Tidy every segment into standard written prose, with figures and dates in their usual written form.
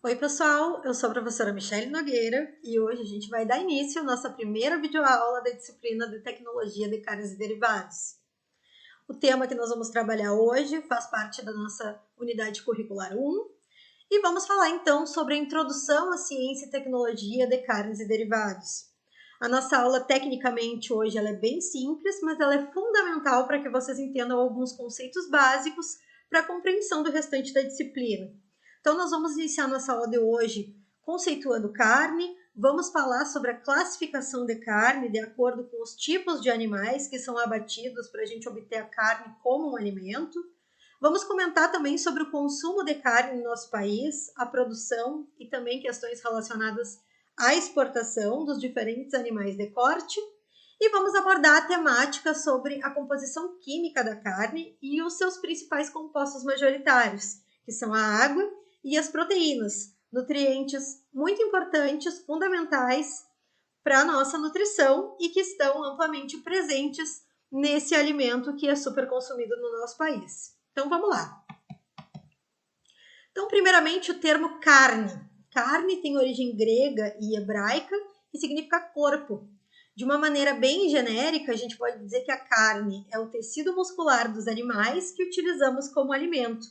Oi pessoal, eu sou a professora Michele Nogueira e hoje a gente vai dar início à nossa primeira videoaula da disciplina de Tecnologia de Carnes e Derivados. O tema que nós vamos trabalhar hoje faz parte da nossa unidade curricular 1 e vamos falar então sobre a introdução à ciência e tecnologia de carnes e derivados. A nossa aula tecnicamente hoje ela é bem simples, mas ela é fundamental para que vocês entendam alguns conceitos básicos para a compreensão do restante da disciplina. Então, nós vamos iniciar nossa aula de hoje conceituando carne, vamos falar sobre a classificação de carne de acordo com os tipos de animais que são abatidos para a gente obter a carne como um alimento. Vamos comentar também sobre o consumo de carne no nosso país, a produção e também questões relacionadas à exportação dos diferentes animais de corte. E vamos abordar a temática sobre a composição química da carne e os seus principais compostos majoritários, que são a água e as proteínas, nutrientes muito importantes, fundamentais para a nossa nutrição e que estão amplamente presentes nesse alimento que é super consumido no nosso país. Então vamos lá. Então, primeiramente, o termo carne. Carne tem origem grega e hebraica e significa corpo. De uma maneira bem genérica, a gente pode dizer que a carne é o tecido muscular dos animais que utilizamos como alimento.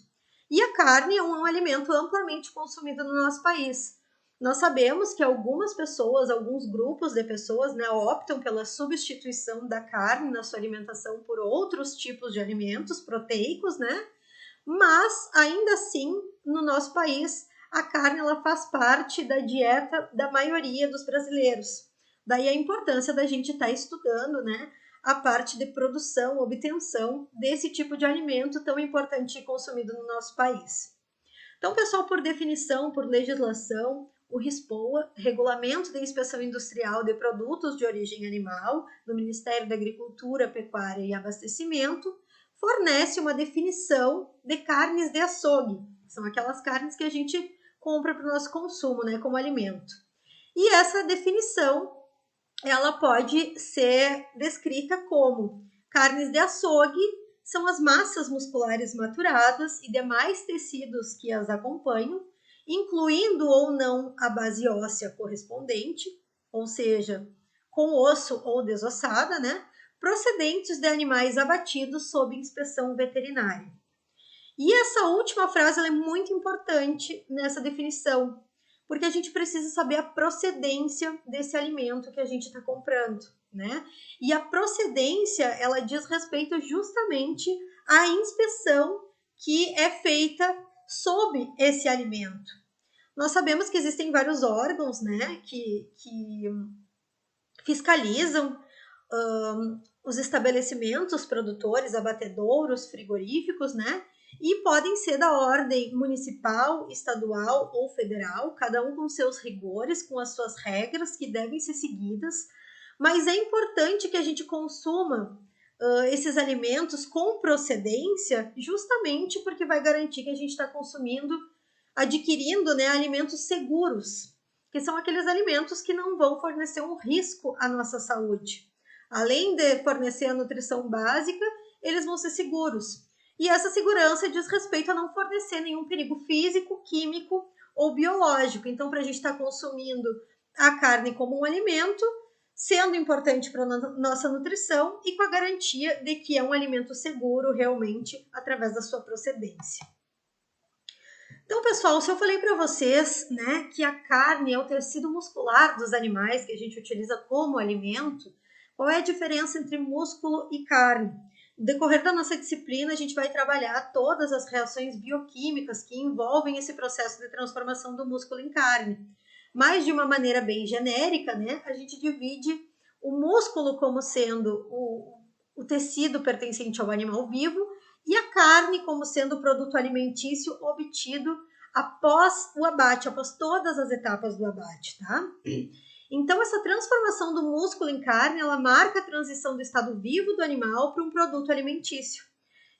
E a carne é um alimento amplamente consumido no nosso país. Nós sabemos que algumas pessoas, alguns grupos de pessoas, optam pela substituição da carne na sua alimentação por outros tipos de alimentos proteicos, Mas, ainda assim, no nosso país, a carne ela faz parte da dieta da maioria dos brasileiros. Daí a importância da gente estar estudando, a parte de produção, obtenção desse tipo de alimento tão importante e consumido no nosso país. Então, pessoal, por definição, por legislação, o RISPOA, Regulamento de Inspeção Industrial de Produtos de Origem Animal, do Ministério da Agricultura, Pecuária e Abastecimento, fornece uma definição de carnes de açougue. São aquelas carnes que a gente compra para o nosso consumo, como alimento. E essa definição ela pode ser descrita como carnes de açougue são as massas musculares maturadas e demais tecidos que as acompanham, incluindo ou não a base óssea correspondente, ou seja, com osso ou desossada, procedentes de animais abatidos sob inspeção veterinária. E essa última frase ela é muito importante nessa definição, porque a gente precisa saber a procedência desse alimento que a gente está comprando, E a procedência, ela diz respeito justamente à inspeção que é feita sob esse alimento. Nós sabemos que existem vários órgãos, que fiscalizam os estabelecimentos produtores, abatedouros, frigoríficos, E podem ser da ordem municipal, estadual ou federal, cada um com seus rigores, com as suas regras que devem ser seguidas. Mas é importante que a gente consuma esses alimentos com procedência, justamente porque vai garantir que a gente está adquirindo alimentos seguros, que são aqueles alimentos que não vão fornecer um risco à nossa saúde. Além de fornecer a nutrição básica, eles vão ser seguros. E essa segurança diz respeito a não fornecer nenhum perigo físico, químico ou biológico. Então, para a gente estar consumindo a carne como um alimento, sendo importante para a nossa nutrição e com a garantia de que é um alimento seguro realmente através da sua procedência. Então, pessoal, se eu falei para vocês, que a carne é o tecido muscular dos animais que a gente utiliza como alimento, qual é a diferença entre músculo e carne? No decorrer da nossa disciplina, a gente vai trabalhar todas as reações bioquímicas que envolvem esse processo de transformação do músculo em carne. Mas, de uma maneira bem genérica, a gente divide o músculo como sendo o tecido pertencente ao animal vivo e a carne como sendo o produto alimentício obtido após o abate, após todas as etapas do abate, tá? Então, essa transformação do músculo em carne, ela marca a transição do estado vivo do animal para um produto alimentício.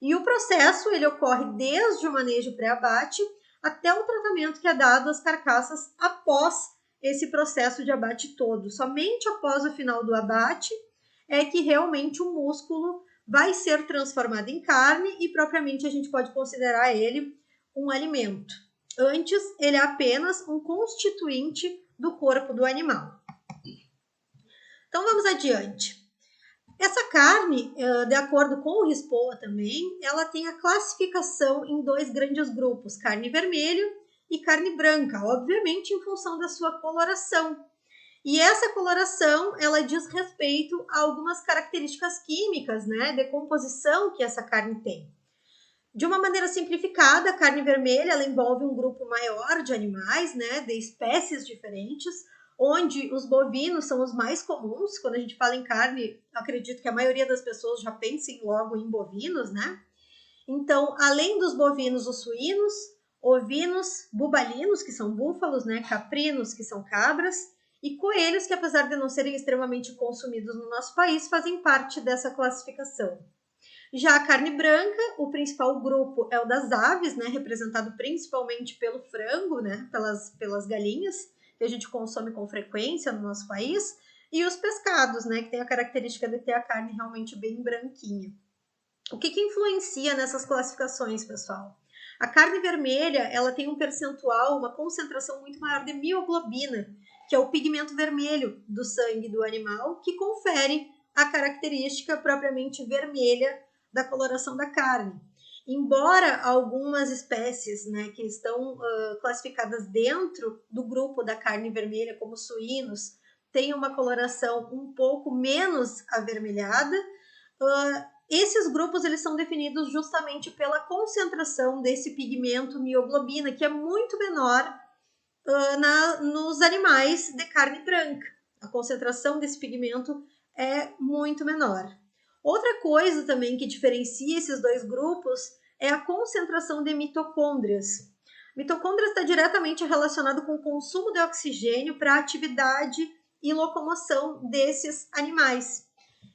E o processo, ele ocorre desde o manejo pré-abate até o tratamento que é dado às carcaças após esse processo de abate todo. Somente após o final do abate é que realmente o músculo vai ser transformado em carne e propriamente a gente pode considerar ele um alimento. Antes, ele é apenas um constituinte do corpo do animal. Então, vamos adiante. Essa carne, de acordo com o RISPOA também, ela tem a classificação em 2 grandes grupos, carne vermelha e carne branca, obviamente em função da sua coloração. E essa coloração, ela diz respeito a algumas características químicas, né, de composição que essa carne tem. De uma maneira simplificada, a carne vermelha, ela envolve um grupo maior de animais, né, de espécies diferentes, onde os bovinos são os mais comuns. Quando a gente fala em carne, acredito que a maioria das pessoas já pensem logo em bovinos, né? Então, além dos bovinos, os suínos, ovinos, bubalinos, que são búfalos, né? Caprinos, que são cabras, e coelhos, que apesar de não serem extremamente consumidos no nosso país, fazem parte dessa classificação. Já a carne branca, o principal grupo é o das aves, né? Representado principalmente pelo frango, né? Pelas galinhas, que a gente consome com frequência no nosso país, e os pescados, né? Que tem a característica de ter a carne realmente bem branquinha. O que influencia nessas classificações, pessoal? A carne vermelha, ela tem um percentual, uma concentração muito maior de mioglobina, que é o pigmento vermelho do sangue do animal, que confere a característica propriamente vermelha da coloração da carne. Embora algumas espécies, né, que estão classificadas dentro do grupo da carne vermelha, como suínos, tenham uma coloração um pouco menos avermelhada, esses grupos eles são definidos justamente pela concentração desse pigmento mioglobina, que é muito menor nos animais de carne branca. A concentração desse pigmento é muito menor. Outra coisa também que diferencia esses 2 grupos é a concentração de mitocôndrias. Mitocôndrias está diretamente relacionado com o consumo de oxigênio para a atividade e locomoção desses animais.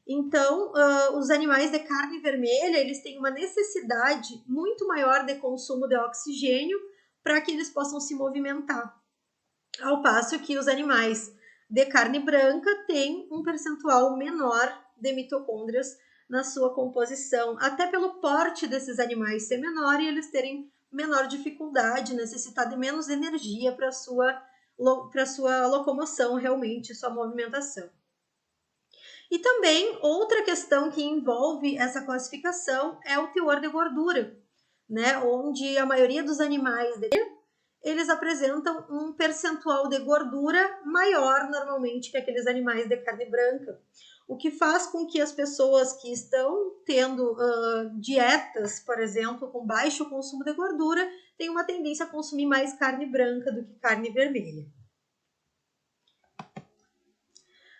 Então, os animais de carne vermelha, eles têm uma necessidade muito maior de consumo de oxigênio para que eles possam se movimentar. Ao passo que os animais de carne branca têm um percentual menor de mitocôndrias na sua composição, até pelo porte desses animais ser menor e eles terem menor dificuldade, necessitar de menos energia para sua locomoção, realmente, sua movimentação. E também outra questão que envolve essa classificação é o teor de gordura, né? Onde a maioria dos animais eles apresentam um percentual de gordura maior normalmente que aqueles animais de carne branca, o que faz com que as pessoas que estão tendo dietas, por exemplo, com baixo consumo de gordura, tenham uma tendência a consumir mais carne branca do que carne vermelha.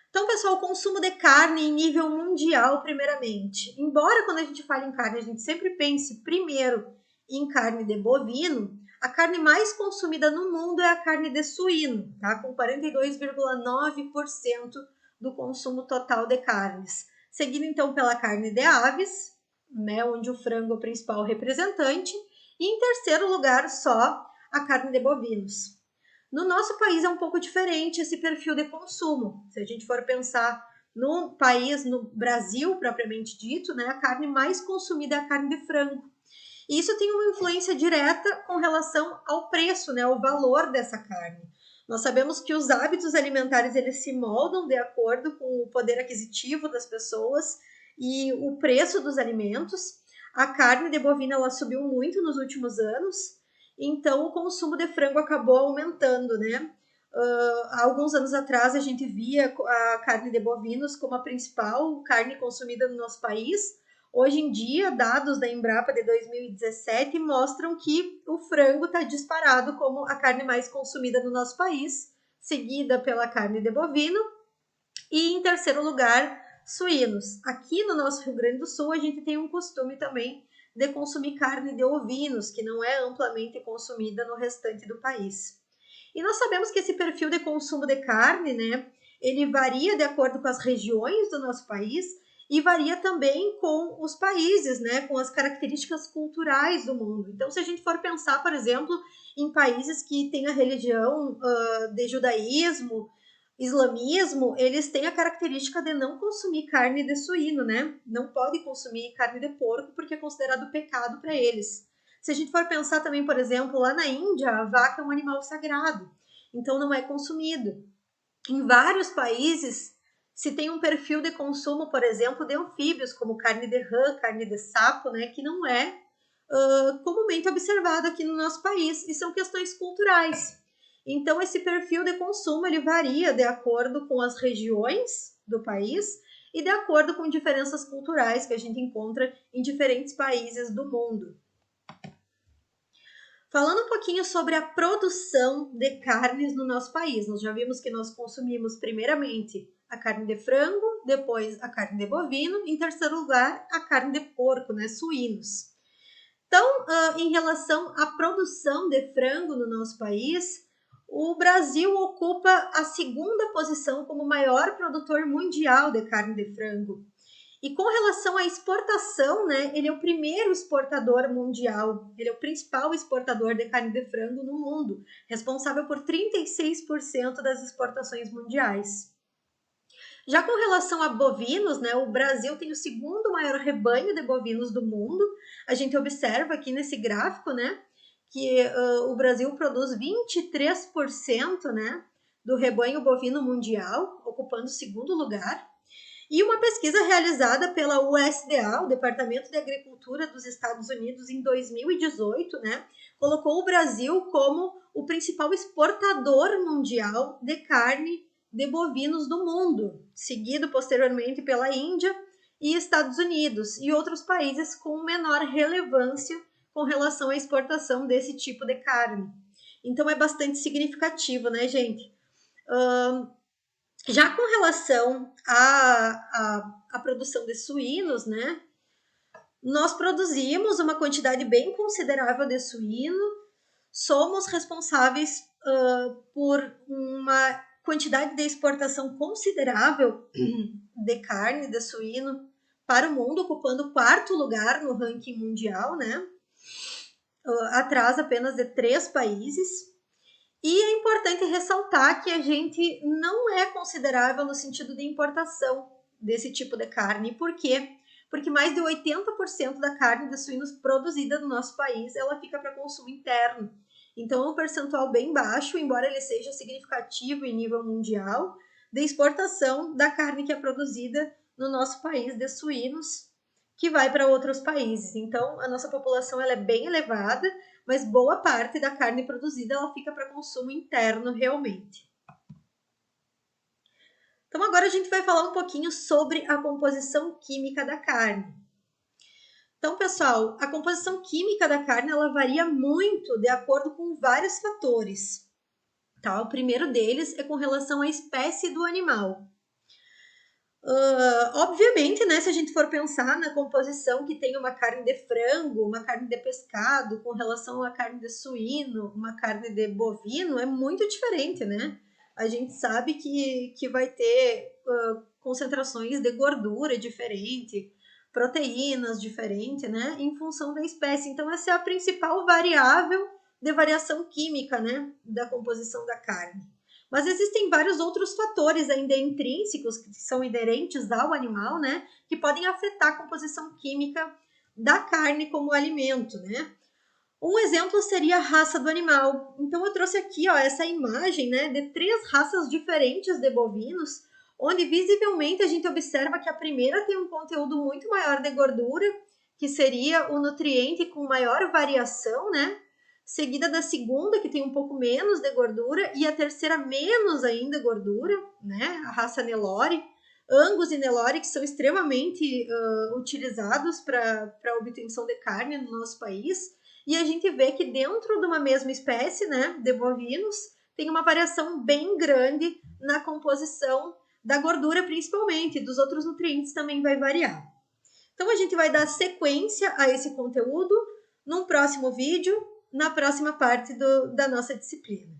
Então, pessoal, o consumo de carne em nível mundial, primeiramente. Embora quando a gente fala em carne, a gente sempre pense primeiro em carne de bovino, a carne mais consumida no mundo é a carne de suíno, tá? Com 42,9% do consumo total de carnes. Seguido, então, pela carne de aves, né, onde o frango é o principal representante. E, em terceiro lugar, só a carne de bovinos. No nosso país é um pouco diferente esse perfil de consumo. Se a gente for pensar no país, no Brasil propriamente dito, né, a carne mais consumida é a carne de frango. E isso tem uma influência direta com relação ao preço, né, ao valor dessa carne. Nós sabemos que os hábitos alimentares eles se moldam de acordo com o poder aquisitivo das pessoas e o preço dos alimentos. A carne de bovina ela subiu muito nos últimos anos, então o consumo de frango acabou aumentando, né? Há alguns anos atrás a gente via a carne de bovinos como a principal carne consumida no nosso país. Hoje em dia, dados da Embrapa de 2017 mostram que o frango está disparado como a carne mais consumida no nosso país, seguida pela carne de bovino e, em terceiro lugar, suínos. Aqui no nosso Rio Grande do Sul, a gente tem um costume também de consumir carne de ovinos, que não é amplamente consumida no restante do país. E nós sabemos que esse perfil de consumo de carne, né, ele varia de acordo com as regiões do nosso país e varia também com os países, né, com as características culturais do mundo. Então, se a gente for pensar, por exemplo, em países que têm a religião de judaísmo, islamismo, eles têm a característica de não consumir carne de suíno, né? Não pode consumir carne de porco porque é considerado pecado para eles. Se a gente for pensar também, por exemplo, lá na Índia, a vaca é um animal sagrado, então não é consumido. Em vários países se tem um perfil de consumo, por exemplo, de anfíbios, como carne de rã, carne de sapo, né, que não é comumente observado aqui no nosso país, e são questões culturais. Então, esse perfil de consumo ele varia de acordo com as regiões do país e de acordo com diferenças culturais que a gente encontra em diferentes países do mundo. Falando um pouquinho sobre a produção de carnes no nosso país, nós já vimos que nós consumimos primeiramente a carne de frango, depois a carne de bovino, em terceiro lugar a carne de porco, né, suínos. Então, em relação à produção de frango no nosso país, o Brasil ocupa a segunda posição como maior produtor mundial de carne de frango. E com relação à exportação, né, ele é o primeiro exportador mundial, ele é o principal exportador de carne de frango no mundo, responsável por 36% das exportações mundiais. Já com relação a bovinos, né, o Brasil tem o segundo maior rebanho de bovinos do mundo. A gente observa aqui nesse gráfico, né, que o Brasil produz 23%, né, do rebanho bovino mundial, ocupando o segundo lugar. E uma pesquisa realizada pela USDA, o Departamento de Agricultura dos Estados Unidos, em 2018, né, colocou o Brasil como o principal exportador mundial de carne de bovinos do mundo, seguido posteriormente pela Índia e Estados Unidos e outros países com menor relevância com relação à exportação desse tipo de carne. Então é bastante significativo, né, gente? Já com relação à produção de suínos, né, nós produzimos uma quantidade bem considerável de suíno, somos responsáveis por uma quantidade de exportação considerável de carne de suíno para o mundo, ocupando o quarto lugar no ranking mundial, né, atrás apenas de 3 países. E é importante ressaltar que a gente não é considerável no sentido de importação desse tipo de carne. Por quê? Porque mais de 80% da carne de suínos produzida no nosso país, ela fica para consumo interno. Então, é um percentual bem baixo, embora ele seja significativo em nível mundial, de exportação da carne que é produzida no nosso país de suínos, que vai para outros países. Então, a nossa população ela é bem elevada, mas boa parte da carne produzida ela fica para consumo interno realmente. Então agora a gente vai falar um pouquinho sobre a composição química da carne. Então, pessoal, a composição química da carne ela varia muito de acordo com vários fatores. Tá? O primeiro deles é com relação à espécie do animal. Obviamente, né, se a gente for pensar na composição que tem uma carne de frango, uma carne de pescado, com relação à carne de suíno, uma carne de bovino, é muito diferente, né? A gente sabe que vai ter concentrações de gordura diferente, proteínas diferentes, né, em função da espécie. Então, essa é a principal variável de variação química, né, da composição da carne. Mas existem vários outros fatores ainda intrínsecos que são inerentes ao animal, né, que podem afetar a composição química da carne como alimento, né? Um exemplo seria a raça do animal. Então eu trouxe aqui, ó, essa imagem, né, de 3 raças diferentes de bovinos, onde visivelmente a gente observa que a primeira tem um conteúdo muito maior de gordura, que seria o nutriente com maior variação, né? Seguida da segunda, que tem um pouco menos de gordura, e a terceira menos ainda gordura, né? A raça Nelore. Angus e Nelore, que são extremamente utilizados para a obtenção de carne no nosso país. E a gente vê que dentro de uma mesma espécie, né, de bovinos, tem uma variação bem grande na composição da gordura, principalmente, dos outros nutrientes também vai variar. Então, a gente vai dar sequência a esse conteúdo num próximo vídeo, na próxima parte da nossa disciplina.